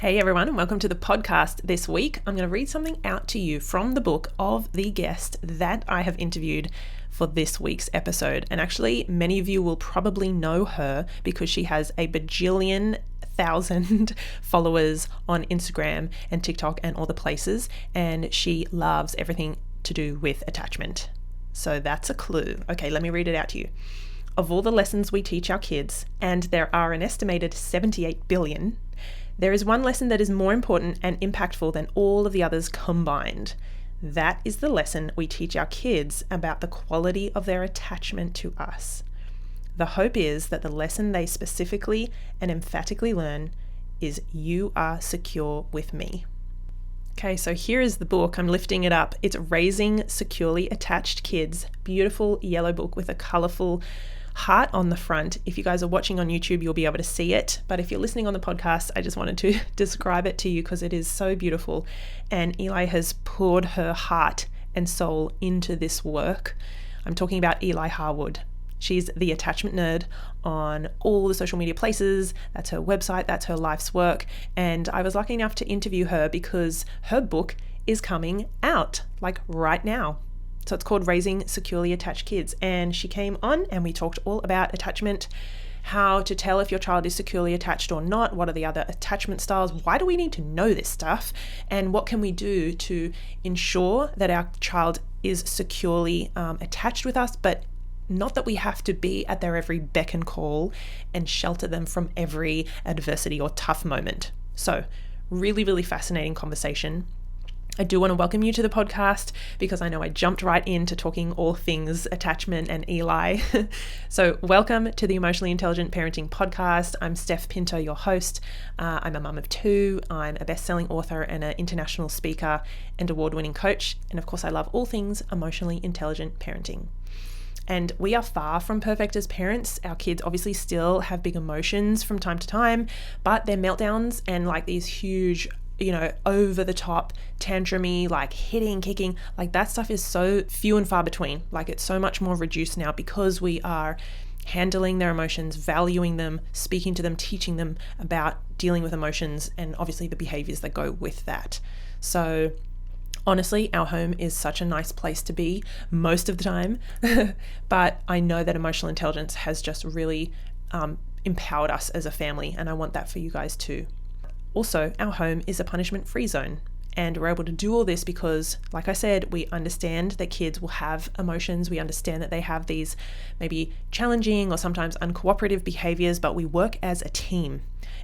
Hey everyone, and welcome to the podcast. This week, I'm going to read something out to you from the book of the guest that I have interviewed for this week's episode. And actually, many of you will probably know her because she has a bajillion thousand followers on Instagram and TikTok and all the places. And she loves everything to do with attachment. So that's a clue. Okay, let me read it out to you. Of all the lessons we teach our kids, and there are an estimated 78 billion, there is one lesson that is more important and impactful than all of the others combined. That is the lesson we teach our kids about the quality of their attachment to us. The hope is that the lesson they specifically and emphatically learn is you are secure with me. Okay, so here is the book. I'm lifting it up. It's Raising Securely Attached Kids. Beautiful yellow book with a colorful heart on the front. If you guys are watching on YouTube, you'll be able to see it. But if you're listening on the podcast, I just wanted to describe it to you because it is so beautiful. And Eli has poured her heart and soul into this work. I'm talking about Eli Harwood. She's the attachment nerd on all the social media places. That's her website. That's her life's work. And I was lucky enough to interview her because her book is coming out like right now. So it's called Raising Securely Attached Kids. And she came on and we talked all about attachment, how to tell if your child is securely attached or not, what are the other attachment styles, why do we need to know this stuff, and what can we do to ensure that our child is securely attached with us, but not that we have to be at their every beck and call and shelter them from every adversity or tough moment. So really, really fascinating conversation. I do want to welcome you to the podcast because I know I jumped right into talking all things attachment and Eli. So welcome to the Emotionally Intelligent Parenting Podcast. I'm Steph Pinto, your host. I'm a mum of two. I'm a best-selling author and an international speaker and award-winning coach. And of course, I love all things emotionally intelligent parenting. And we are far from perfect as parents. Our kids obviously still have big emotions from time to time, but their meltdowns and like these huge over the top, tantrumy, like hitting, kicking, like that stuff is so few and far between. Like it's so much more reduced now because we are handling their emotions, valuing them, speaking to them, teaching them about dealing with emotions and obviously the behaviors that go with that. So honestly, our home is such a nice place to be most of the time, but I know that emotional intelligence has just really empowered us as a family, and I want that for you guys too. Also, our home is a punishment-free zone, and we're able to do all this because, like I said, we understand that kids will have emotions. We understand that they have these maybe challenging or sometimes uncooperative behaviors, but we work as a team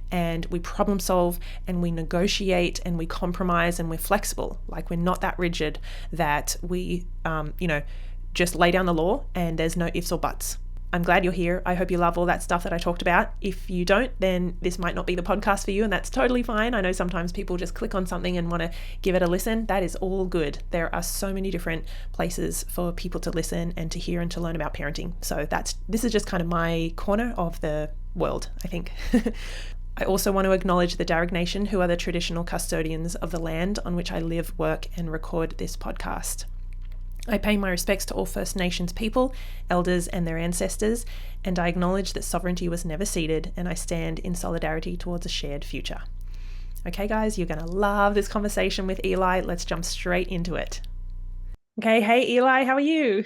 and we problem solve and we negotiate and we compromise and we're flexible. Like we're not that rigid that we, just lay down the law and there's no ifs or buts. I'm glad you're here. I hope you love all that stuff that I talked about. If you don't, then this might not be the podcast for you, and that's totally fine. I know sometimes people just click on something and want to give it a listen. That is all good. There are so many different places for people to listen and to hear and to learn about parenting. So this is just kind of my corner of the world, I think. I also want to acknowledge the Darug Nation, who are the traditional custodians of the land on which I live, work, and record this podcast. I pay my respects to all First Nations people, elders, and their ancestors, and I acknowledge that sovereignty was never ceded, and I stand in solidarity towards a shared future. Okay, guys, you're going to love this conversation with Eli. Let's jump straight into it. Okay, hey, Eli, how are you?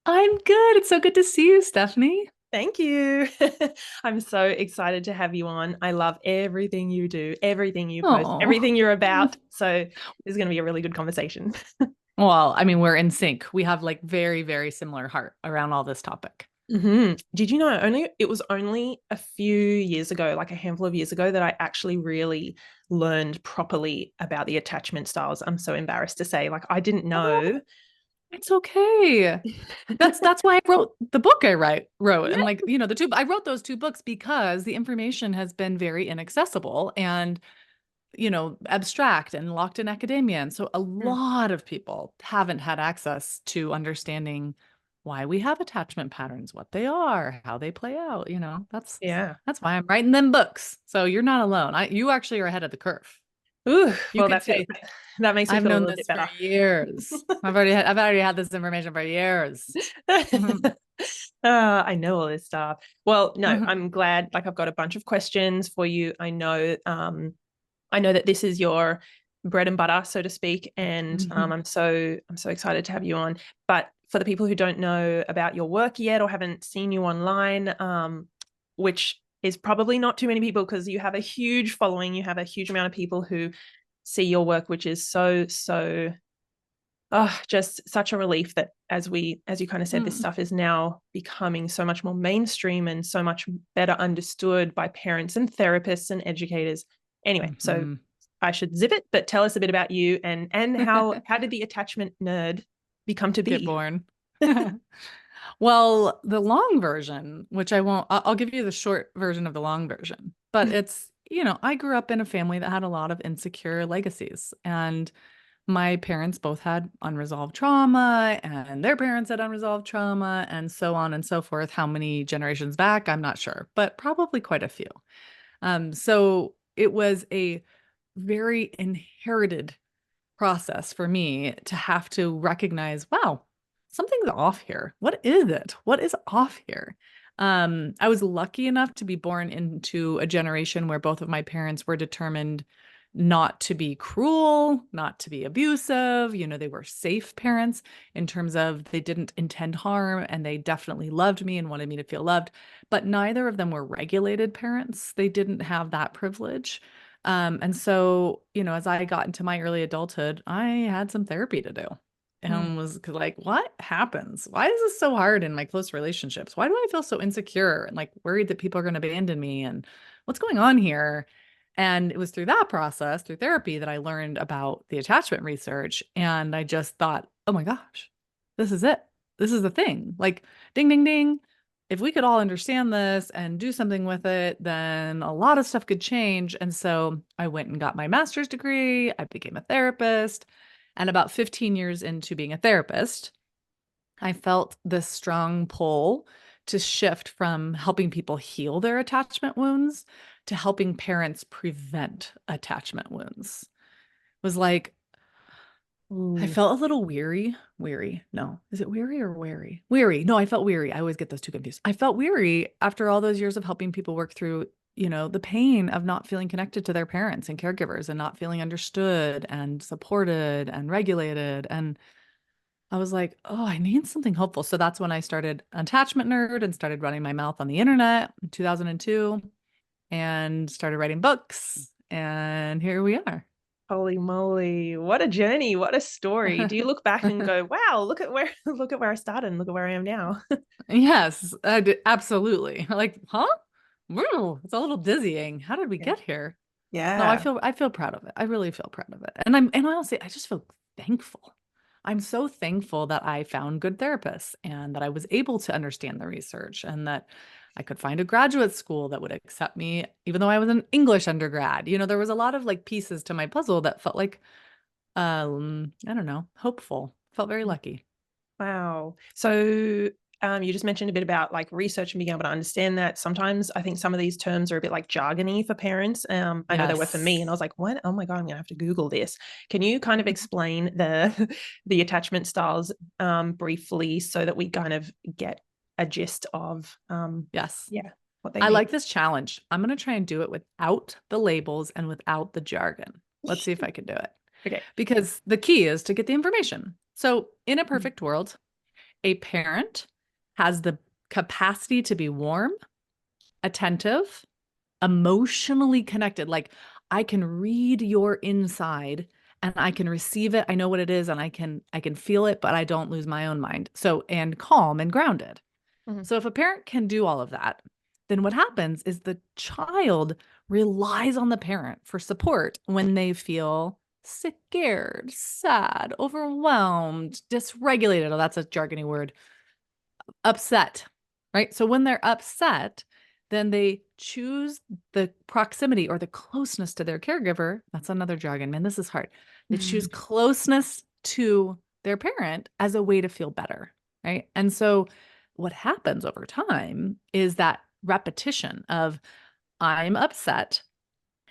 I'm good. It's so good to see you, Stephanie. Thank you. I'm so excited to have you on. I love everything you do, everything you post, everything you're about. So this is going to be a really good conversation. Well, I mean, we're in sync. We have like very, very similar heart around all this topic. Mm-hmm. Did you know it was only a few years ago, like a handful of years ago, that I actually really learned properly about the attachment styles. I'm so embarrassed to say, like I didn't know. It's okay. That's why I wrote the book wrote. Yeah. And like, I wrote those two books because the information has been very inaccessible and abstract and locked in academia. And so a lot of people haven't had access to understanding why we have attachment patterns, what they are, how they play out. That's why I'm writing them books. So you're not alone. You actually are ahead of the curve. Ooh, You well, can say that makes me I've feel a known little this bit better. for years. I've already had this information for years. I know all this stuff. Well, no, I'm glad. Like I've got a bunch of questions for you. I know I know that this is your bread and butter, so to speak, and Mhm. I'm so excited to have you on. But for the people who don't know about your work yet or haven't seen you online, which is probably not too many people because you have a huge following, you have a huge amount of people who see your work, which is so just such a relief that as you kind of said, this Mm. stuff is now becoming so much more mainstream and so much better understood by parents and therapists and educators. Anyway, so Mhm. I should zip it, but tell us a bit about you and how did the attachment nerd become to Get be? born. Well, the long version, which I won't, I'll give you the short version of the long version, but it's, I grew up in a family that had a lot of insecure legacies. And my parents both had unresolved trauma, and their parents had unresolved trauma, and so on and so forth. How many generations back? I'm not sure, but probably quite a few. So it was a very inherited process for me to have to recognize, wow, something's off here. What is it? What is off here? I was lucky enough to be born into a generation where both of my parents were determined not to be cruel, not to be abusive. They were safe parents in terms of they didn't intend harm and they definitely loved me and wanted me to feel loved. But neither of them were regulated parents. They didn't have that privilege. And so, as I got into my early adulthood, I had some therapy to do Mm, and was like, what happens? Why is this so hard in my close relationships? Why do I feel so insecure and like worried that people are going to abandon me? And what's going on here? And it was through that process, through therapy, that I learned about the attachment research. And I just thought, oh my gosh, this is it. This is the thing. Like, ding, ding, ding. If we could all understand this and do something with it, then a lot of stuff could change. And so I went and got my master's degree. I became a therapist. And about 15 years into being a therapist, I felt this strong pull to shift from helping people heal their attachment wounds to helping parents prevent attachment wounds. It was like, I ooh, felt a little weary. No, is it weary or weary? Weary. No, I felt weary. I always get those two confused. I felt weary after all those years of helping people work through, the pain of not feeling connected to their parents and caregivers and not feeling understood and supported and regulated. And I was like, oh, I need something hopeful. So that's when I started Attachment Nerd and started running my mouth on the internet in 2002 and started writing books. And here we are. holy moly, what a journey, what a story. Do you look back and go, wow, look at where look at where I started and look at where I am now? Yes, absolutely. Like, huh? Woo, it's a little dizzying. How did we Yeah. get here? No, I Yeah. feel I feel proud of it. I really feel proud of it. And honestly, I just feel thankful. I'm so thankful that I found good therapists and that I was able to understand the research and that I could find a graduate school that would accept me, even though I was an English undergrad. There was a lot of like pieces to my puzzle that felt like, I don't know, hopeful. Felt very lucky. Wow. So you just mentioned a bit about like research and being able to understand that. Sometimes I think some of these terms are a bit like jargony for parents. I know they were for me, and I Yes. was like, "What? Oh my god, I'm gonna have to Google this." Can you kind of explain the the attachment styles briefly so that we kind of get a gist of Yes. yeah, what they I mean? like this challenge. I'm going to try and do it without the labels and without the jargon. Let's see if I can do it. Okay. Because the key is to get the information. So, in a perfect world, a parent has the capacity to be warm, attentive, emotionally connected. Like, I can read your inside and I can receive it. I know what it is and I can feel it, but I don't lose my own mind. So, and calm and grounded. Mhm. So if a parent can do all of that, then what happens is the child relies on the parent for support when they feel scared, sad, overwhelmed, dysregulated. Oh, that's a jargony word. Upset, right? So when they're upset, then they choose the proximity or the closeness to their caregiver. That's another jargon, man. This is hard. They choose closeness to their parent as a way to feel better, right? And so what happens over time is that repetition of I'm upset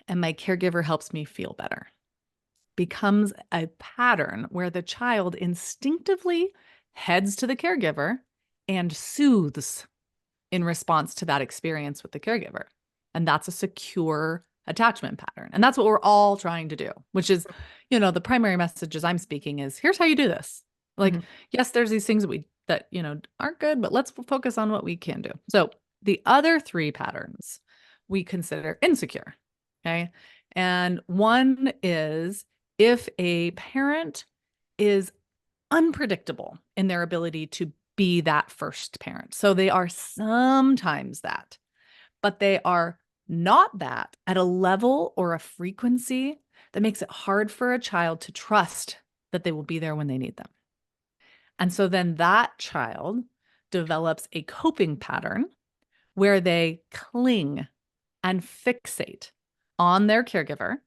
and my caregiver helps me feel better becomes a pattern where the child instinctively heads to the caregiver and soothes in response to that experience with the caregiver. And that's a secure attachment pattern. And that's what we're all trying to do, which is, the primary messages I'm speaking is here's how you do this. Like, Mhm. yes, there's these things that aren't good, but let's focus on what we can do. So the other three patterns we consider insecure. Okay. And one is if a parent is unpredictable in their ability to be that first parent. So they are sometimes that, but they are not that at a level or a frequency that makes it hard for a child to trust that they will be there when they need them. And so then that child develops a coping pattern where they cling and fixate on their caregiver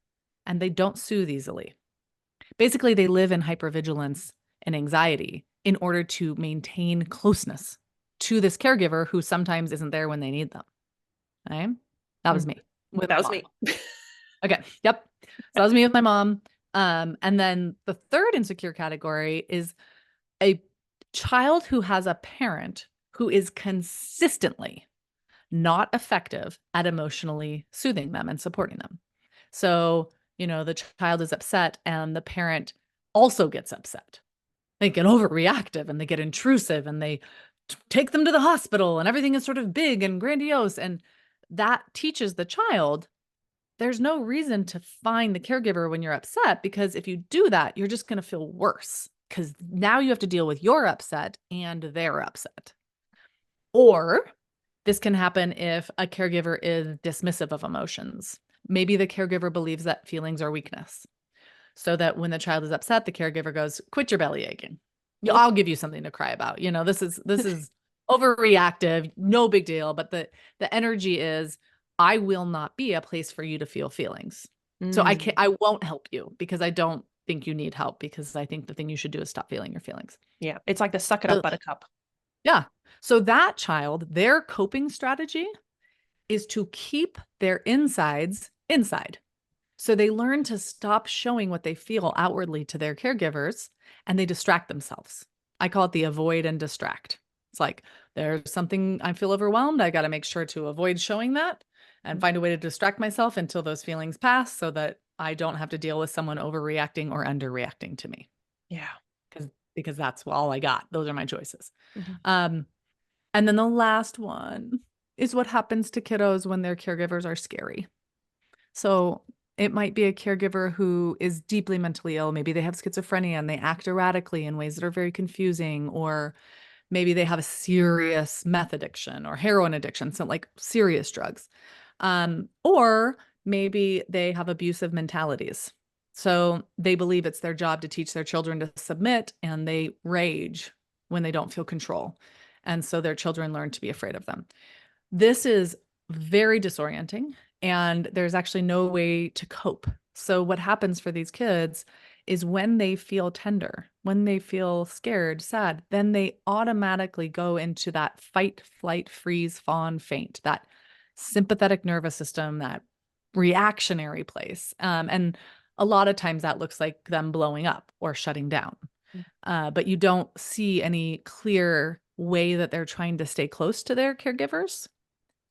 and they don't soothe easily. Basically, they live in hypervigilance and anxiety in order to maintain closeness to this caregiver who sometimes isn't there when they need them. Okay? That was me with That my was mom. me. Okay. Yep. So that was me with my mom. And then the third insecure category is a child who has a parent who is consistently not effective at emotionally soothing them and supporting them. So, the child is upset and the parent also gets upset. They get overreactive and they get intrusive and they take them to the hospital and everything is sort of big and grandiose. And that teaches the child there's no reason to find the caregiver when you're upset, because if you do that, you're just going to feel worse because now you have to deal with your upset and their upset. Or this can happen if a caregiver is dismissive of emotions. Maybe the caregiver believes that feelings are weakness. So that when the child is upset, the caregiver goes, "Quit your belly aching. I'll give you something to cry about." This is overreactive, no big deal. But the energy is, I will not be a place for you to feel feelings. So I won't help you because I don't think you need help, because I think the thing you should do is stop feeling your feelings. Yeah. It's like the suck it up, buttercup. Yeah. So that child, their coping strategy is to keep their insides inside. So they learn to stop showing what they feel outwardly to their caregivers and they distract themselves. I call it the avoid and distract. It's like there's something I feel overwhelmed. I got to make sure to avoid showing that and find a way to distract myself until those feelings pass so that I don't have to deal with someone overreacting or underreacting to me. Yeah. Because that's all I got. Those are my choices. Mhm. Um, and then the last one is what happens to kiddos when their caregivers are scary. So it might be a caregiver who is deeply mentally ill. Maybe they have schizophrenia and they act erratically in ways that are very confusing, or maybe they have a serious meth addiction or heroin addiction, so like serious drugs. Or maybe they have abusive mentalities. So they believe it's their job to teach their children to submit and they rage when they don't feel control. And so their children learn to be afraid of them. This is very disorienting, and there's actually no way to cope. So, what happens for these kids is when they feel tender, when they feel scared, sad, then they automatically go into that fight, flight, freeze, fawn, faint, that sympathetic nervous system, that reactionary place. And a lot of times that looks like them blowing up or shutting down. But you don't see any clear way that they're trying to stay close to their caregivers.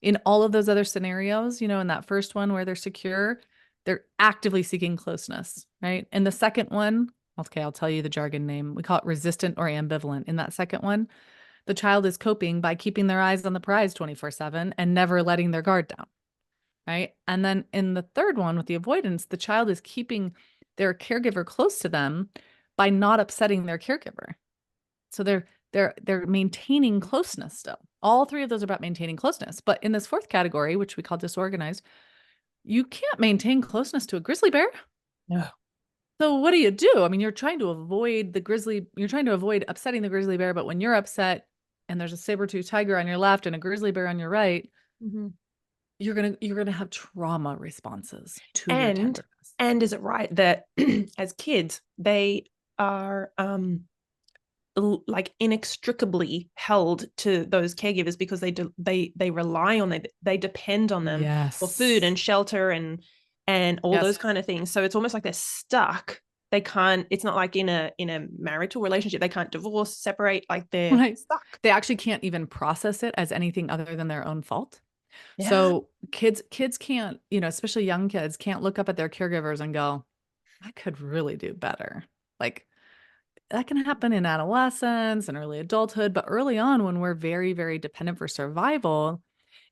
In all of those other scenarios, in that first one where they're secure, they're actively seeking closeness, right? In the second one, okay, I'll tell you the jargon name. We call it resistant or ambivalent. In that second one, the child is coping by keeping their eyes on the prize 24/7 and never letting their guard down, right? And then in the third one with the avoidance, the child is keeping their caregiver close to them by not upsetting their caregiver. So they're maintaining closeness still. All three of those are about maintaining closeness. But in this fourth category, which we call disorganized, you can't maintain closeness to a grizzly bear. No. So what do you do? I mean, you're trying to avoid upsetting the grizzly bear, but when you're upset and there's a saber-toothed tiger on your left and a grizzly bear on your right, Mm-hmm. you're gonna have trauma responses to your And tenderness. and is it right that as kids they are like inextricably held to those caregivers because they rely on them, they depend on them for food and shelter and all those kind of things. So it's almost like they're stuck. They can't. It's not like in a marital relationship. They can't divorce, separate. Like they're stuck. They actually can't even process it as anything other than their own fault. Yeah. So kids can't, especially young kids can't look up at their caregivers and go, I could really do better. Like that can happen in adolescence and early adulthood, but early on when we're very, very dependent for survival,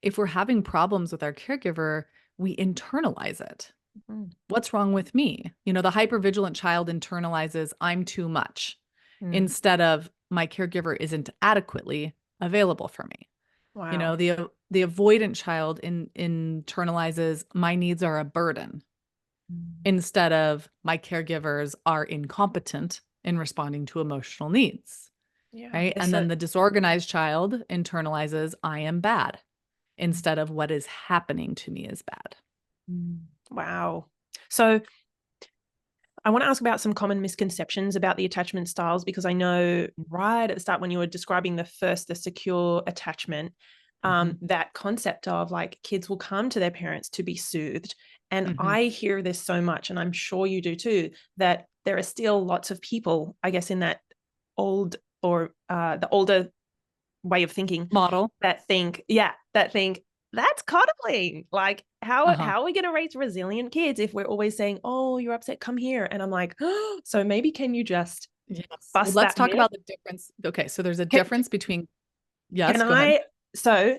if we're having problems with our caregiver, we internalize it. Mm. What's wrong with me? The hypervigilant child internalizes I'm too much Mm. instead of my caregiver isn't adequately available for me. Wow. The avoidant child internalizes my needs are a burden Mm. instead of my caregivers are incompetent in responding to emotional needs, Yeah. right? It's And so then the disorganized child internalizes I am bad instead of what is happening to me is bad. wow. So I want to ask about some common misconceptions about the attachment styles because I know right at the start when you were describing the secure attachment, Mhm. that concept of like kids will come to their parents to be soothed. And Mhm. I hear this so much, and I'm sure you do too, that there are still lots of people, I guess, in that old or the older way of thinking Model. that think that's coddling. Like, how Uh-huh. how are we going to raise resilient kids if we're always saying, "Oh, you're upset, come here," and I'm like, oh, so maybe can you just Yes. Well, bust let's that talk myth? about the difference. Okay, so there's a Can, difference between, can yes, go ahead. I? So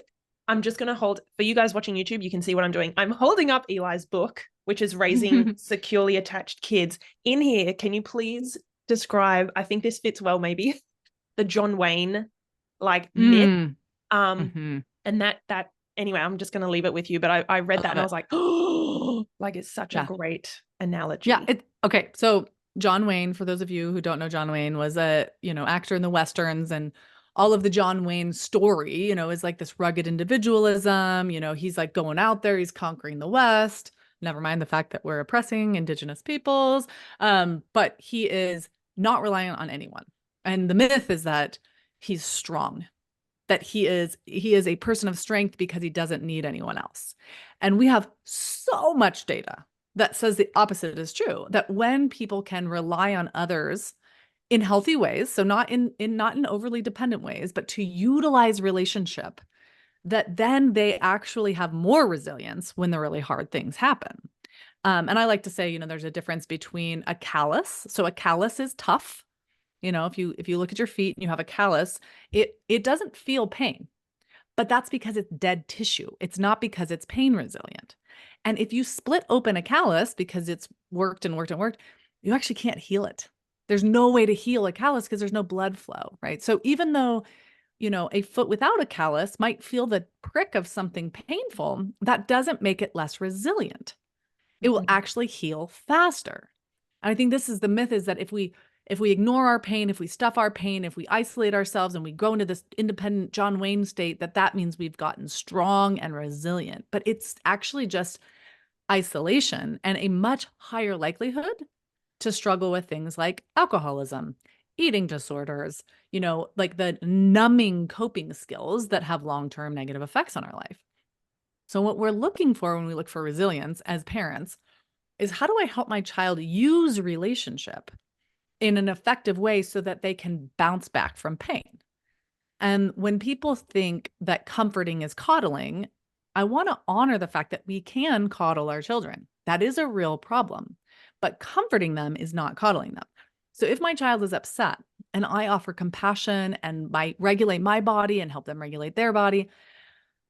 I'm just going to hold for you guys watching YouTube. You can see what I'm doing. I'm holding up Eli's book, which is Raising Securely Attached Kids. In here, can you please describe? I think this fits well, maybe the John Wayne like myth. Mm. Um, Hmm. and that anyway, I'm just gonna leave it with you. But I I read that love and I it. was like, oh, like it's such a Yeah. great Yeah. analogy. Okay. So John Wayne, for those of you who don't know John Wayne, was a, actor in the Westerns, and all of the John Wayne story, is like this rugged individualism. He's like going out there, he's conquering the West. Never mind the fact that we're oppressing indigenous peoples. But he is not reliant on anyone. And the myth is that he's strong, that he is a person of strength because he doesn't need anyone else. And we have so much data that says the opposite is true, that when people can rely on others in healthy ways, so not in overly dependent ways, but to utilize relationship, that then they actually have more resilience when the really hard things happen. And I like to say, there's a difference between a callus. So a callus is tough. If you look at your feet and you have a callus, it doesn't feel pain, but that's because it's dead tissue. It's not because it's pain resilient. And if you split open a callus because it's worked and worked and worked, you actually can't heal it. There's no way to heal a callus because there's no blood flow, right? So even though, a foot without a callus might feel the prick of something painful, that doesn't make it less resilient. It will Mhm. actually heal faster. And I think this is the myth, is that if we ignore our pain, if we stuff our pain, if we isolate ourselves and we go into this independent John Wayne state, that means we've gotten strong and resilient. But it's actually just isolation and a much higher likelihood to struggle with things like alcoholism, eating disorders, like the numbing coping skills that have long-term negative effects on our life. So what we're looking for when we look for resilience as parents is, how do I help my child use relationship in an effective way so that they can bounce back from pain? And when people think that comforting is coddling, I want to honor the fact that we can coddle our children. That is a real problem, but comforting them is not coddling them. So if my child is upset and I offer compassion and regulate my body and help them regulate their body,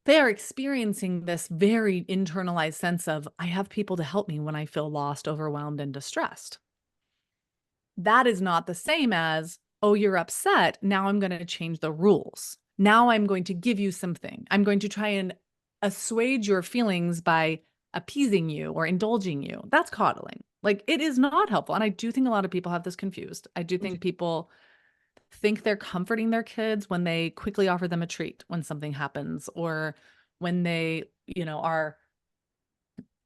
they are experiencing this very internalized sense of, I have people to help me when I feel lost, overwhelmed, and distressed. That is not the same as, oh, you're upset. Now I'm going to change the rules. Now I'm going to give you something. I'm going to try and assuage your feelings by appeasing you or indulging you. That's coddling. Like, it is not helpful. And I do think a lot of people have this confused. I do think people think they're comforting their kids when they quickly offer them a treat when something happens, or when they, are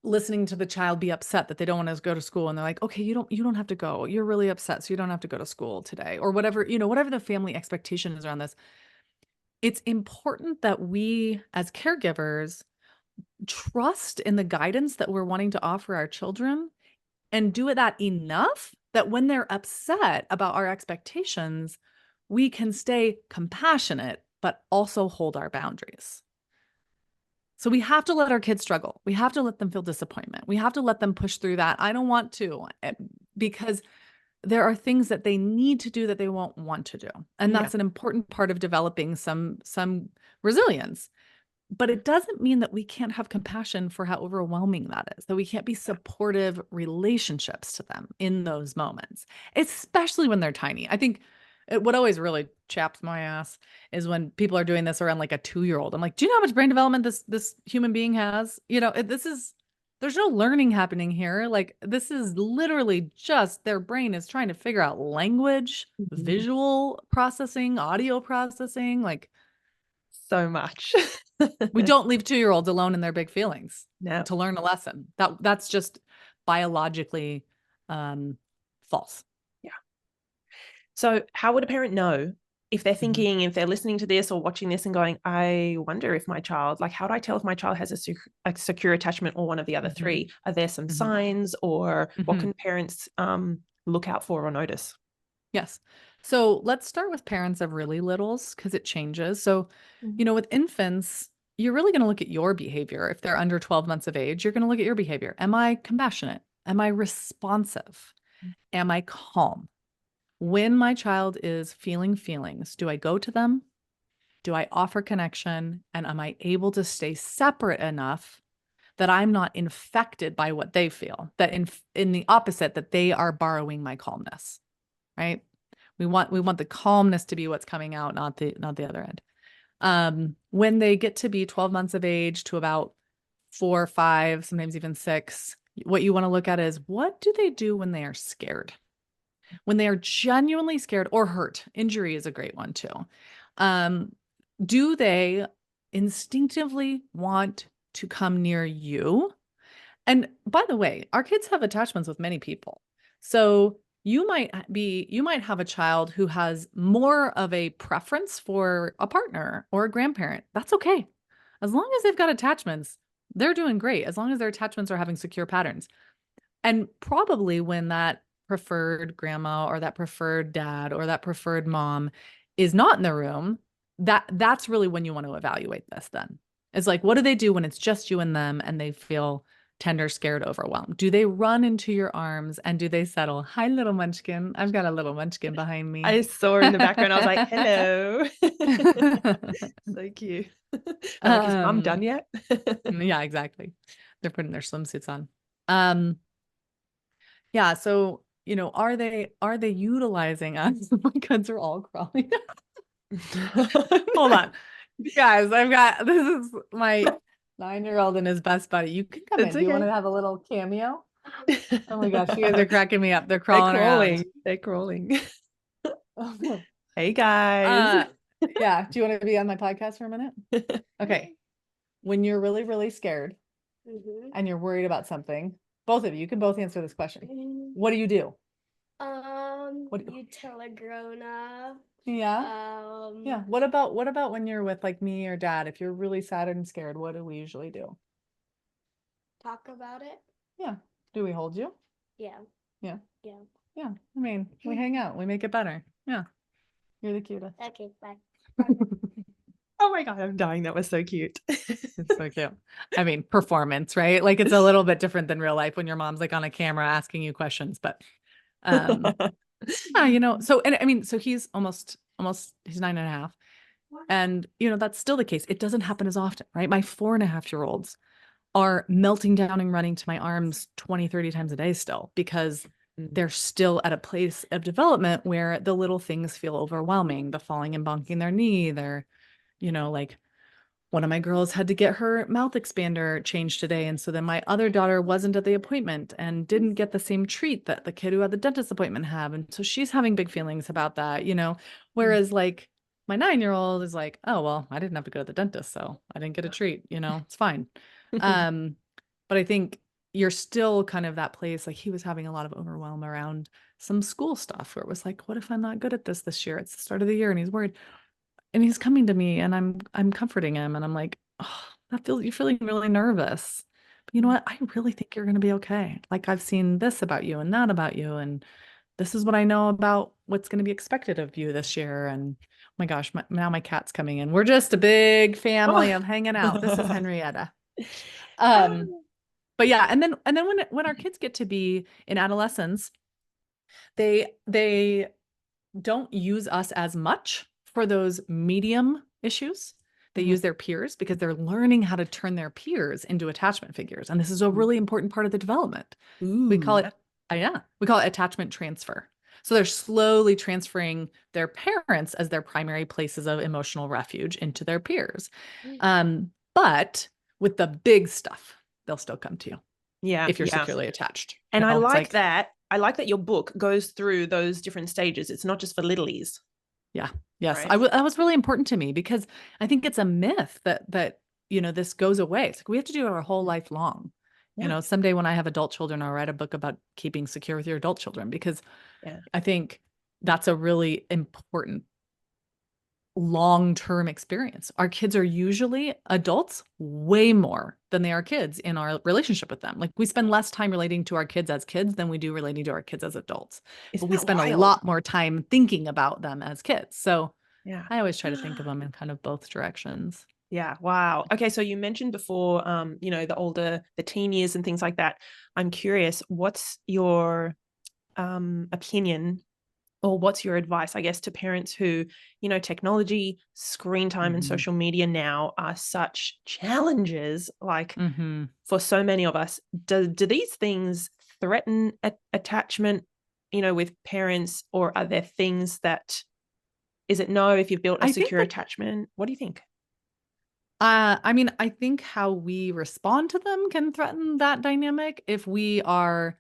listening to the child be upset that they don't want to go to school, and they're like, okay, you don't have to go, you're really upset, so you don't have to go to school today, or whatever, whatever the family expectation is around this. It's important that we as caregivers trust in the guidance that we're wanting to offer our children, and do it that enough that when they're upset about our expectations, we can stay compassionate but also hold our boundaries. So we have to let our kids struggle. We have to let them feel disappointment. We have to let them push through that. I don't want to, because there are things that they need to do that they won't want to do. And Yeah. that's an important part of developing some resilience. But it doesn't mean that we can't have compassion for how overwhelming that is, that we can't be supportive relationships to them in those moments, especially when they're tiny. I think what always really chaps my ass is when people are doing this around like a 2-year-old. I'm like, do you know how much brain development this human being has? There's no learning happening here. Like, this is literally just their brain is trying to figure out language, Mhm. visual processing, audio processing. Like, So much. we don't leave 2-year-olds alone in their big feelings No. to learn a lesson. That's just biologically false. Yeah. So, how would a parent know if they're Mhm. thinking, if they're listening to this or watching this and going, I wonder if my child, like, how do I tell if my child has a secure attachment or one of the other Mhm. three? Are there some Mhm. signs, or what Mhm. can parents look out for or notice? Yes. So let's start with parents of really littles because it changes. So, Mhm. with infants, you're really going to look at your behavior. If they're under 12 months of age, you're going to look at your behavior. Am I compassionate? Am I responsive? Am I calm? When my child is feeling feelings, do I go to them? Do I offer connection? And am I able to stay separate enough that I'm not infected by what they feel? That in the opposite, that they are borrowing my calmness, right? We want the calmness to be what's coming out, not the other end. When they get to be 12 months of age to about 4 or 5, sometimes even 6, what you want to look at is, what do they do when they are scared? When they are genuinely scared or hurt. Injury is a great one too. Um, do they instinctively want to come near you? And by the way, our kids have attachments with many people. So you might have a child who has more of a preference for a partner or a grandparent. That's okay. As long as they've got attachments, they're doing great. As long as their attachments are having secure patterns. And probably when that preferred grandma or that preferred dad or that preferred mom is not in the room, that's really when you want to evaluate this then. It's like, what do they do when it's just you and them and they feel tender, scared, overwhelmed? Do they run into your arms and do they settle? Hi, little munchkin. I've got a little munchkin behind me. I saw her in the background. I was like, hello. So cute. I'm like, is mom um, done yet? yeah, exactly. They're putting their swimsuits on. Um, Yeah, so, are they utilizing us? My kids are all crawling. Hold on. Guys, this is my 9-year-old and his best buddy. You can come It's in. Do you want okay. to have a little cameo? Oh my gosh, you guys are cracking me up. They're They're crawling crawling. around. They're crawling. Hey guys. Uh, yeah. Do you want to be on my podcast for a minute? Okay. When you're really, really scared and you're worried about something, both of you can both answer this question. What do you do? You tell a grown up. Yeah. Yeah. What about when you're with like me or dad? If you're really sad and scared, what do we usually do? Talk about it. Yeah. Do we hold you? Yeah. Yeah. Yeah. Yeah. I mean, we hang out, we make it better. Yeah. You're the cutest. Okay, bye. Oh my God, I'm dying. That was so cute. It's so cute. I mean, performance, right? Like, it's a little bit different than real life when your mom's like on a camera asking you questions, but um yeah, so, and I mean, so he's almost he's 9.5. And that's still the case. It doesn't happen as often, right? My 4.5-year-olds are melting down and running to my arms 20, 30 times a day still, because they're still at a place of development where the little things feel overwhelming. The falling and bonking their knee. They're, like, one of my girls had to get her mouth expander changed today. And so then my other daughter wasn't at the appointment and didn't get the same treat that the kid who had the dentist appointment had. And so she's having big feelings about that. Whereas like my 9-year-old is like, oh, well, I didn't have to go to the dentist, so I didn't get a treat, it's fine. Um, but I think you're still kind of that place. Like, he was having a lot of overwhelm around some school stuff where it was like, what if I'm not good at this year? It's the start of the year and he's worried. And he's coming to me and I'm comforting him and I'm like, oh, you're feeling really nervous. But you know what? I really think you're going to be okay. Like, I've seen this about you and that about you. And this is what I know about what's going to be expected of you this year. And My gosh, now my cat's coming in. We're just a big family Oh. of hanging out. This is Henrietta. Um, but yeah, and then when our kids get to be in adolescence, they don't use us as much for those medium issues. They Mhm. use their peers because they're learning how to turn their peers into attachment figures. And this is a really important part of the development. We call Ooh. it, yeah, we call it attachment transfer. So they're slowly transferring their parents as their primary places of emotional refuge into their peers. But with the big stuff, they'll still come to you Yeah, if you're yeah. securely attached. And I It's like like, that. I like that your book goes through those different stages. It's not just for littlies, yeah, yes, right? that was really important to me because I think it's a myth that this goes away. It's like we have to do it our whole life long. Yeah. Someday when I have adult children, I'll write a book about keeping secure with your adult children because Yeah. I think that's a really important long-term experience. Our kids are usually adults way more than they are kids in our relationship with them. Like we spend less time relating to our kids as kids than we do relating to our kids as adults. But Isn't we that spend a wild? lot more time thinking about them as kids. So Yeah. I always try to think of them in kind of both directions. Yeah. Wow. Okay. So you mentioned before, the teen years and things like that. I'm curious, what's your opinion or what's your advice, I guess, to parents who, technology, screen time, and Mhm. social media now are such challenges, like Mhm. for so many of us? Do these things threaten attachment, with parents, or are there things that, is it no if you've built a I think secure that attachment? What do you think? I mean, I think how we respond to them can threaten that dynamic if we are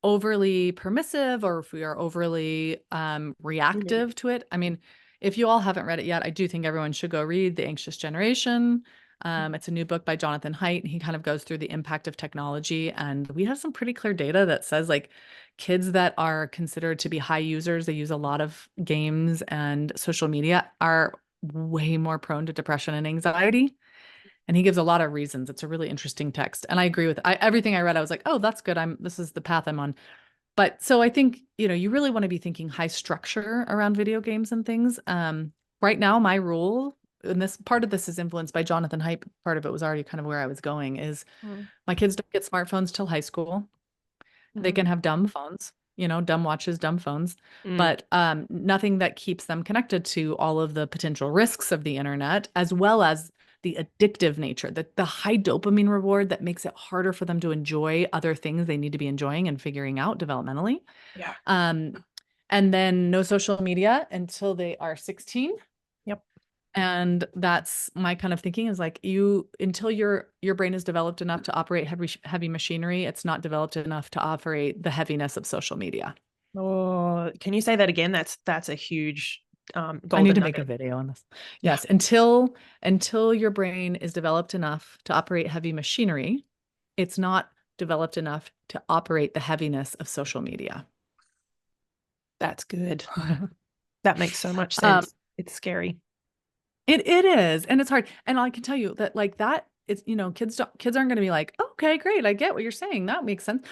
overly permissive or if we are overly Mhm. reactive to it. I mean, if you all haven't read it yet, I do think everyone should go read The Anxious Generation. It's a new book by Jonathan Haidt, and he kind of goes through the impact of technology. And we have some pretty clear data that says like kids that are considered to be high users, they use a lot of games and social media, are way more prone to depression and anxiety. And he gives a lot of reasons. It's a really interesting text. And I agree with everything I read. I was like, oh, that's good. This is the path I'm on. But so I think, you really want to be thinking high structure around video games and things. Right now, my rule, and this part of this is influenced by Jonathan Haidt, part of it was already kind of where I was going, is Mm, my kids don't get smartphones till high school. They mm, can have dumb phones, dumb watches, dumb phones, mm. but nothing that keeps them connected to all of the potential risks of the internet, as well as the addictive nature, the high dopamine reward that makes it harder for them to enjoy other things they need to be enjoying and figuring out developmentally. Yeah. Um, and then no social media until they are 16. Yep. And that's my kind of thinking is like until your brain is developed enough to operate heavy machinery, it's not developed enough to operate the heaviness of social media. Oh, can you say that again? That's a huge I need golden to make a nugget. video on this. Yeah. Yes, until your brain is developed enough to operate heavy machinery, it's not developed enough to operate the heaviness of social media. That's good. That makes so much Um, sense. It's scary. it is, and it's hard. And I can tell you that like that, it's kids aren't going to be like, okay, great, I get what you're saying. That makes sense.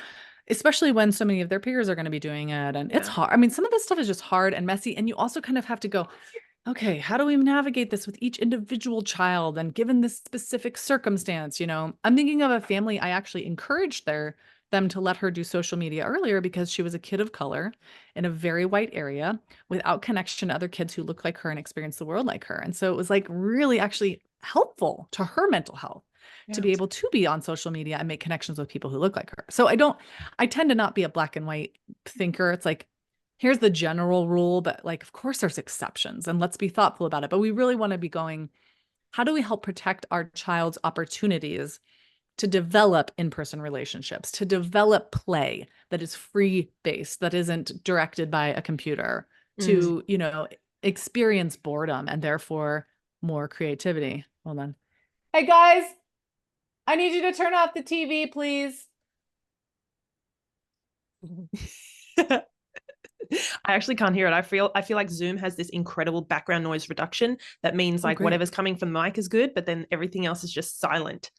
Especially when so many of their peers are going to be doing it, and it's Yeah. hard. I mean, some of this stuff is just hard and messy, and you also kind of have to go, okay, how do we navigate this with each individual child and given this specific circumstance? I'm thinking of a family I actually encouraged them to let her do social media earlier because she was a kid of color in a very white area without connection to other kids who look like her and experience the world like her. And so it was like really actually helpful to her mental health to Yeah. be able to be on social media and make connections with people who look like her. So I tend to not be a black and white thinker. It's like, here's the general rule, but like, of course, there's exceptions and let's be thoughtful about it. But we really want to be going, how do we help protect our child's opportunities to develop in-person relationships, to develop play that is free-based, that isn't directed by a computer, Mm. to, experience boredom and therefore more creativity. Hold on. Hey guys, I need you to turn off the TV, please. I actually can't hear it. I feel like Zoom has this incredible background noise reduction that means Oh, like great. whatever's coming from the mic is good, but then everything else is just silent.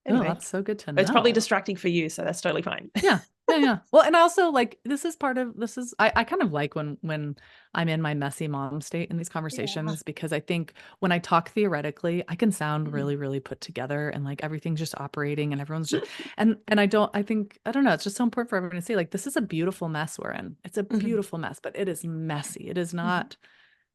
Oh, Anyway, that's so good to it's probably know. distracting for you, so that's totally fine. Yeah. Yeah. Well, and also like I kind of like when I'm in my messy mom state in these Yeah. conversations, because I think when I talk theoretically, I can sound Mm. really, really put together and like everything's just operating and everyone's just and I don't know, it's just so important for everyone to see like this is a beautiful mess we're in. It's a Mhm. beautiful mess, but it is messy. It is Mhm. not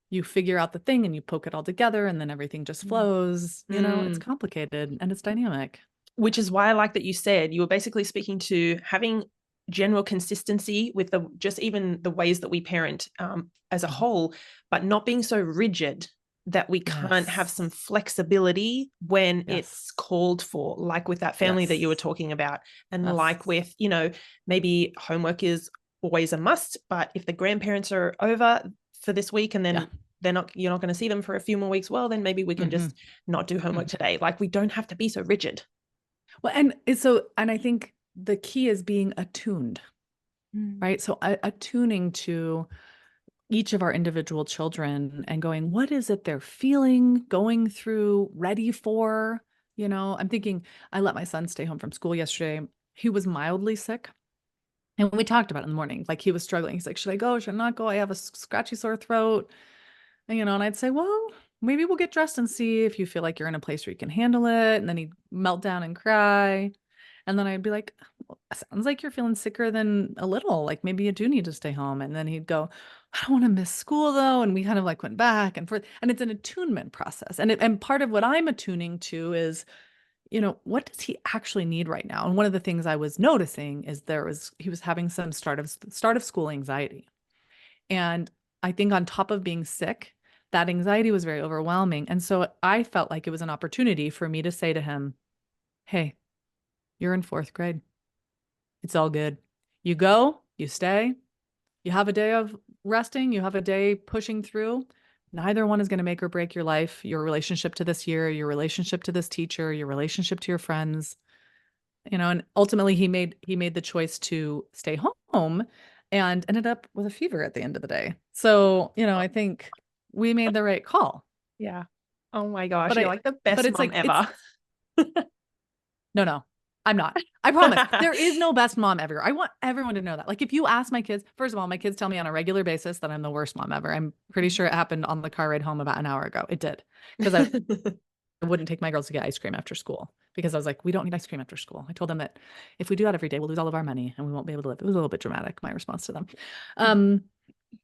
you figure out the thing and you poke it all together and then everything just Mm. flows. It's Mm. complicated and it's dynamic. Which is why I like that you said you were basically speaking to having general consistency with the just even the ways that we parent as a whole, but not being so rigid that we can't have Yes. some flexibility when Yes. it's called for, like with that family that you were Yes. talking about, and Yes. like with, maybe homework is always a must, but if the grandparents are over for this week and Yeah. then you're not going to see them for a few more weeks, well, then maybe we can Mm-hmm. just not do homework today. Like, we don't have to be so rigid. Well, and I think the key is being attuned, right? So attuning to each of our individual children and going, what is it they're feeling, going through, ready for? I'm thinking, I let my son stay home from school yesterday. He was mildly sick. And we talked about it in the morning, like he was struggling. He's like, should I go? Should I not go? I have a scratchy sore throat. And I'd say, well, maybe we'll get dressed and see if you feel like you're in a place where you can handle it. And then he'd melt down and cry. And then I'd be like, well, sounds like you're feeling sicker than a little. Like maybe you do need to stay home. And then he'd go, I don't want to miss school though. And we kind of like went back and forth. And it's an attunement process. And part of what I'm attuning to is, what does he actually need right now? And one of the things I was noticing is he was having some start of school anxiety. And I think on top of being sick, that anxiety was very overwhelming. And so I felt like it was an opportunity for me to say to him, hey, you're in fourth grade. It's all good. You go, you stay, you have a day of resting, you have a day pushing through. Neither one is going to make or break your life, your relationship to this year, your relationship to this teacher, your relationship to your friends. And ultimately he made the choice to stay home and ended up with a fever at the end of the day. So, I think we made the right call. Yeah. Oh my gosh, But you're I like the but best it's mom like ever. no, I'm not. I promise. There is no best mom ever. I want everyone to know that. Like if you ask my kids, first of all, my kids tell me on a regular basis that I'm the worst mom ever. I'm pretty sure it happened on the car ride home about an hour ago. It did. Because I wouldn't take my girls to get ice cream after school because I was like, we don't need ice cream after school. I told them that if we do that every day, we'll lose all of our money and we won't be able to live. It was a little bit dramatic, my response to them.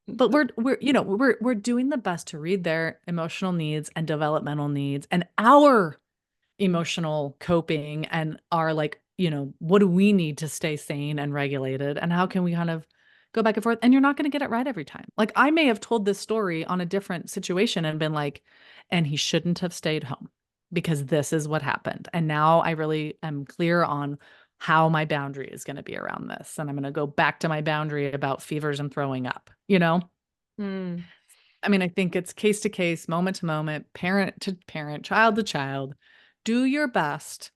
But we're doing the best to read their emotional needs and developmental needs and our emotional coping and our like, what do we need to stay sane and regulated and how can we kind of go back and forth? And you're not going to get it right every time. Like I may have told this story on a different situation and been like, and he shouldn't have stayed home because this is what happened. And now I really am clear on how my boundary is going to be around this. And I'm going to go back to my boundary about fevers and throwing up. Mm. I mean, I think it's case to case, moment to moment, parent to parent, child to child. Do your best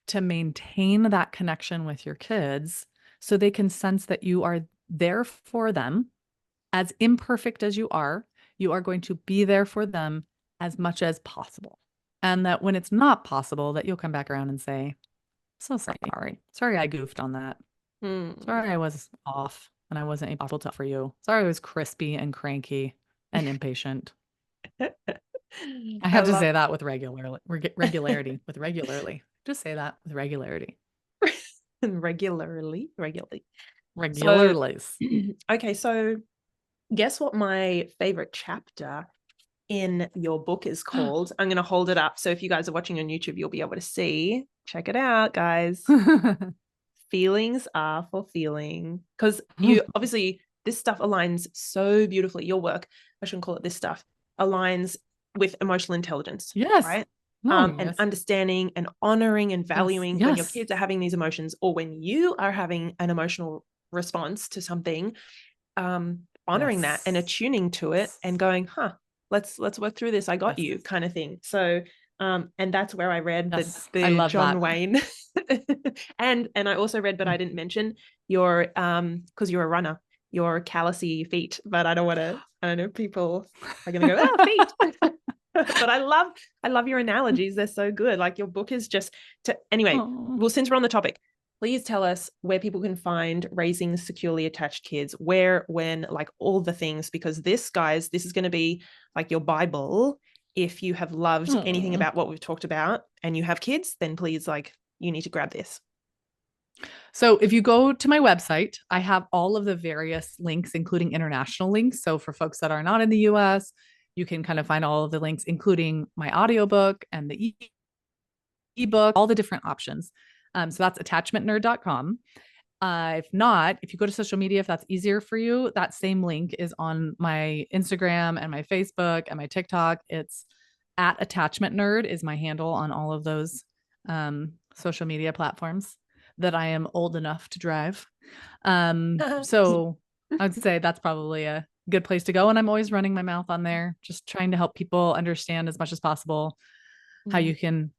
to maintain that connection with your kids so they can sense that you are there for them as imperfect as you are going to be there for them as much as possible. And that when it's not possible, that you'll come back around and say, so sorry. Sorry I goofed on that. Mm. Sorry I was off and I wasn't able to for you. Sorry I was crispy and cranky and impatient. I I have to love say that with regularity, with regularly. Just say that with regularity. regularly. So, Regularly. okay, so guess what my favorite chapter in your book is called? I'm going to hold it up. So if you guys are watching on YouTube, you'll be able to see. Check it out, guys. Feelings are for feeling. Because you obviously, this stuff aligns so beautifully. Your work, I shouldn't call it this stuff, aligns with emotional intelligence. Yes. Right. No, And yes. understanding and honoring and valuing when your Yes. kids are having these emotions or when you are having an emotional response to something, honoring that and Yes. attuning to it and going, let's work through this. I got Yes. you kind of thing. So, and that's where I read Yes. I the love John that. Wayne and I also read, but I didn't mention your, cause you're a runner, your callousy feet, but I don't know, people are going to go, feet. But I love your analogies. They're so good. Like your book is just anyway, Oh. well, since we're on the topic, please tell us where people can find Raising Securely Attached Kids, where, when, like all the things, because this, guys, this is going to be like your Bible. If you have loved anything about what we've talked about and you have kids, then please, like, you need to grab this. So if you go to my website, I have all of the various links, including international links. So for folks that are not in the US, you can kind of find all of the links, including my audiobook and the ebook, all the different options. So that's attachmentnerd.com. If not, if you go to social media, if that's easier for you, that same link is on my Instagram and my Facebook and my TikTok. It's at attachment nerd is my handle on all of those social media platforms that I am old enough to drive. So I'd say that's probably a good place to go. And I'm always running my mouth on there, just trying to help people understand as much as possible how you can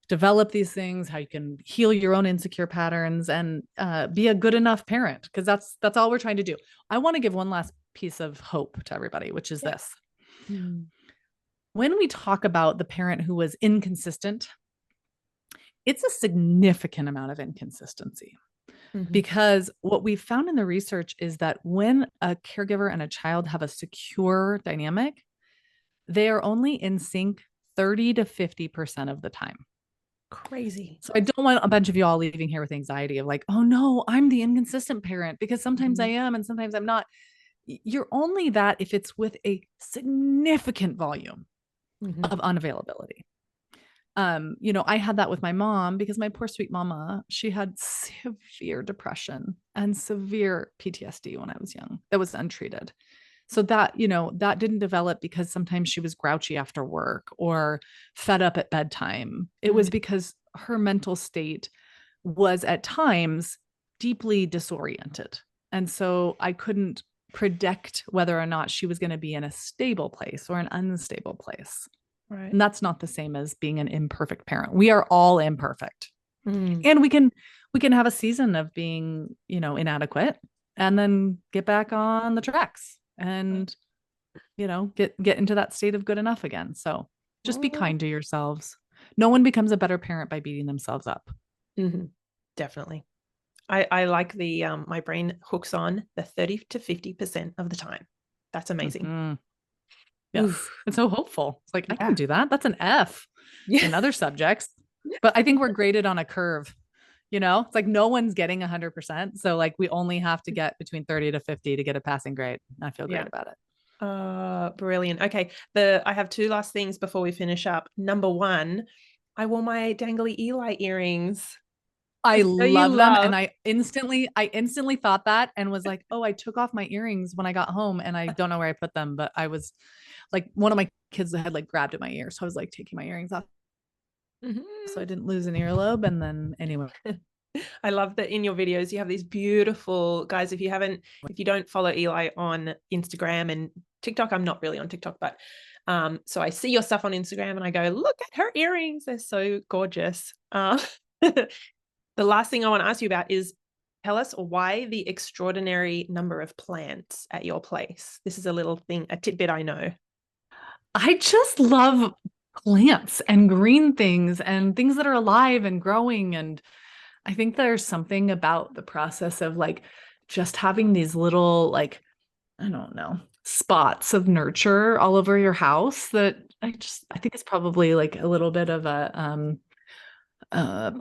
develop these things, how you can heal your own insecure patterns and be a good enough parent. Cause that's all we're trying to do. I want to give one last piece of hope to everybody, which is this. When we talk about the parent who was inconsistent, it's a significant amount of inconsistency. Because what we found in the research is that when a caregiver and a child have a secure dynamic, they are only in sync 30 to 50% of the time. Crazy. So I don't want a bunch of y'all leaving here with anxiety of like, oh no, I'm the inconsistent parent, because sometimes I am and sometimes I'm not. You're only that if it's with a significant volume of unavailability. I had that with my mom because my poor sweet mama, she had severe depression and severe PTSD when I was young that was untreated. So that, that didn't develop because sometimes she was grouchy after work or fed up at bedtime. It was because her mental state was at times deeply disoriented. And so I couldn't predict whether or not she was going to be in a stable place or an unstable place. Right. And that's not the same as being an imperfect parent. We are all imperfect. And we can have a season of being, inadequate and then get back on the tracks and, get into that state of good enough again. So just be kind to yourselves. No one becomes a better parent by beating themselves up. Definitely. I like the, my brain hooks on the 30 to 50% of the time. That's amazing. Yes. It's so hopeful. It's like, I can do that. That's an F in other subjects, but I think we're graded on a curve, it's like no one's getting 100%. So like we only have to get between 30 to 50 to get a passing grade. I feel great about it. Brilliant. Okay. I have two last things before we finish up. Number one, I wore my dangly Eli earrings. I love them. And I instantly thought that and was like, oh, I took off my earrings when I got home and I don't know where I put them, but I was like, one of my kids had like grabbed at my ear. So I was like taking my earrings off. So I didn't lose an earlobe. And then anyway. I love that in your videos, you have these beautiful guys. If you don't follow Eli on Instagram and TikTok, I'm not really on TikTok, but so I see your stuff on Instagram and I go, look at her earrings. They're so gorgeous. The last thing I want to ask you about is tell us why the extraordinary number of plants at your place. This is a tidbit I know. I just love plants and green things and things that are alive and growing. And I think there's something about the process of like just having these little, like, I don't know, spots of nurture all over your house that I think it's probably like a little bit of a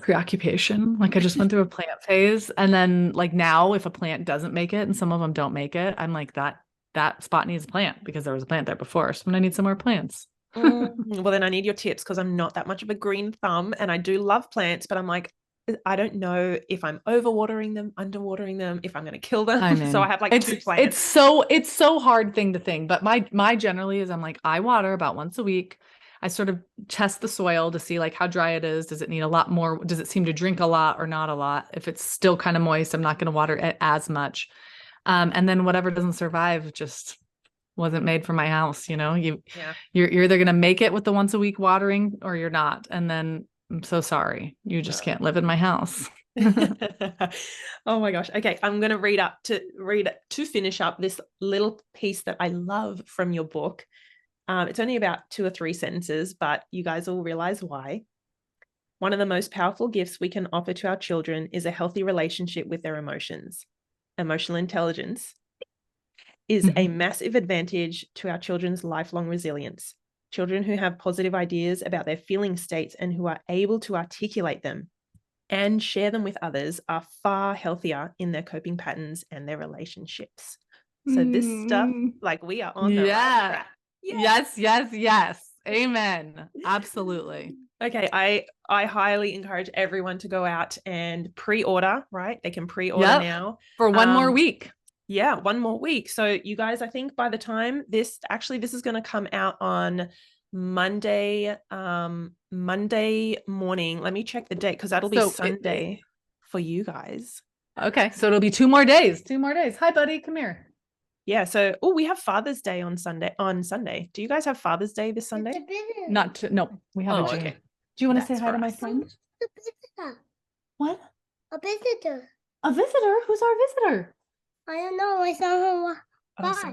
preoccupation. Like I just went through a plant phase. And then like now if a plant doesn't make it and some of them don't make it, I'm like that spot needs a plant because there was a plant there before. So I need some more plants. Well, then I need your tips because I'm not that much of a green thumb and I do love plants, but I'm like, I don't know if I'm overwatering them, underwatering them, if I'm going to kill them. So I have like two plants. It's so hard thing to think, but my generally is I'm like, I water about once a week. I sort of test the soil to see like how dry it is. Does it need a lot more? Does it seem to drink a lot or not a lot? If it's still kind of moist, I'm not going to water it as much. And then whatever doesn't survive just wasn't made for my house. You're either going to make it with the once a week watering or you're not. And then I'm so sorry. You just can't live in my house. Oh my gosh. Okay. I'm going to finish up this little piece that I love from your book. It's only about 2 or 3 sentences, but you guys will realize why. One of the most powerful gifts we can offer to our children is a healthy relationship with their emotions. Emotional intelligence is a massive advantage to our children's lifelong resilience. Children who have positive ideas about their feeling states and who are able to articulate them and share them with others are far healthier in their coping patterns and their relationships. So this stuff, like, we are on the right track. Yes. Amen. Absolutely. Okay, I highly encourage everyone to go out and pre-order, right? They can pre-order now. For one more week. Yeah, one more week. So you guys, I think by the time this is going to come out on Monday morning. Let me check the date because that'll be Sunday for you guys. Okay, so it'll be 2 more days. 2 more days. Hi, buddy. Come here. Yeah. So, we have Father's Day on Sunday. Do you guys have Father's Day this Sunday? No, we haven't. Okay. Do you want to say hi to my friend? What? A visitor. A visitor? Who's our visitor? I don't know. I saw her walk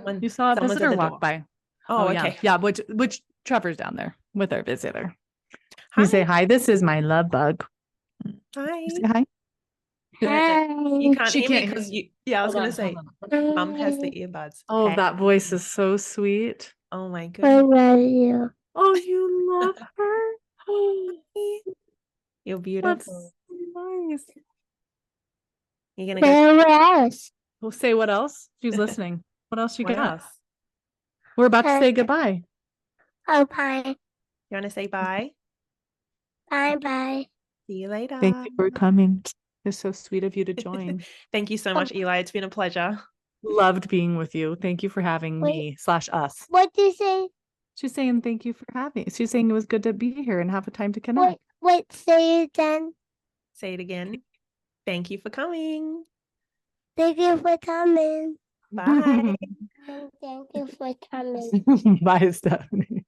by. You saw a visitor walk by. Oh, okay. Yeah, which Trevor's down there with our visitor. You say hi. This is my love bug. Hi. You say hi. Hi. You can't hear me because I was going to say, Mom has the earbuds. Oh, that voice is so sweet. Oh my I goodness. love you. Oh, you love her. Oh, You're beautiful. that's so nice. You're going to go. Where else? We'll say what else? She's listening. What else you What got? else? We're about to say goodbye. Oh, bye. You want to say bye? Bye. See you later. Thank you for coming. It's so sweet of you to join. Thank you so much, Eli. It's been a pleasure. Loved being with you. Thank you for having me/us. What did you say? She's saying thank you for having. She's saying it was good to be here and have a time to connect. Wait, say it again. Say it again. Thank you for coming. Thank you for coming. Bye. Thank you for coming. Bye, Stephanie.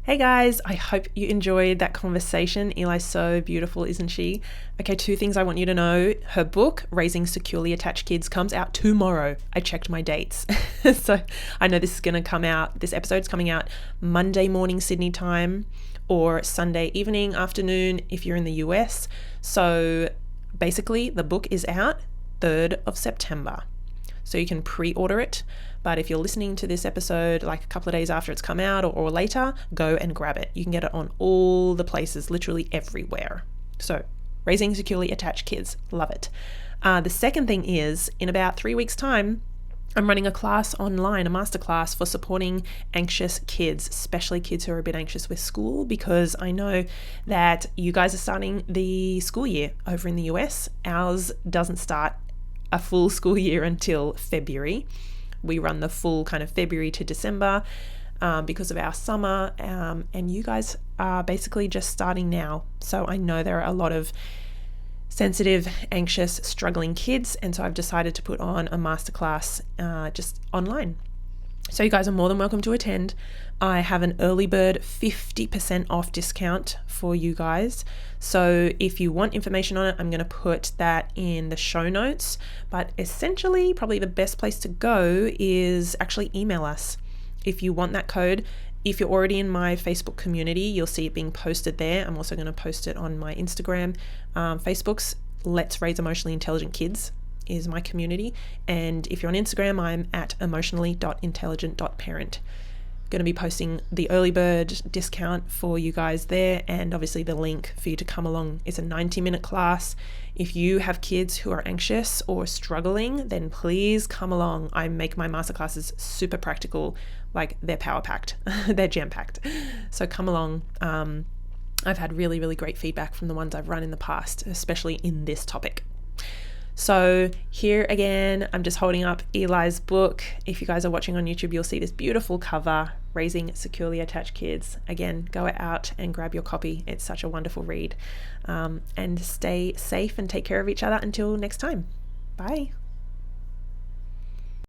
Hey guys, I hope you enjoyed that conversation. Eli's so beautiful, isn't she? Okay, 2 things I want you to know. Her book, Raising Securely Attached Kids, comes out tomorrow. I checked my dates. So I know this episode's coming out Monday morning Sydney time or Sunday evening, afternoon if you're in the US. So basically the book is out 3rd of September. So you can pre-order it. But if you're listening to this episode like a couple of days after it's come out or later, go and grab it. You can get it on all the places, literally everywhere. So Raising Securely Attached Kids, love it. The second thing is, in about 3 weeks' time, I'm running a class online, a masterclass for supporting anxious kids, especially kids who are a bit anxious with school, because I know that you guys are starting the school year over in the US. Ours doesn't start a full school year until February. We run the full kind of February to December because of our summer, and you guys are basically just starting now. So I know there are a lot of sensitive, anxious, struggling kids, and so I've decided to put on a masterclass just online. So you guys are more than welcome to attend. I have an early bird 50% off discount for you guys. So if you want information on it, I'm going to put that in the show notes. But essentially, probably the best place to go is actually email us. If you want that code, if you're already in my Facebook community, you'll see it being posted there. I'm also going to post it on my Instagram. Facebook's Let's Raise Emotionally Intelligent Kids is my community. And if you're on Instagram, I'm at emotionally.intelligent.parent. Going to be posting the early bird discount for you guys there, and obviously the link for you to come along. It's a 90-minute class. If you have kids who are anxious or struggling, then please come along. I make my masterclasses super practical, like they're power packed, they're jam packed. So come along. I've had really, really great feedback from the ones I've run in the past, especially in this topic. So here again, I'm just holding up Eli's book. If you guys are watching on YouTube, you'll see this beautiful cover, Raising Securely Attached Kids. Again, go out and grab your copy. It's such a wonderful read. And stay safe and take care of each other until next time. Bye.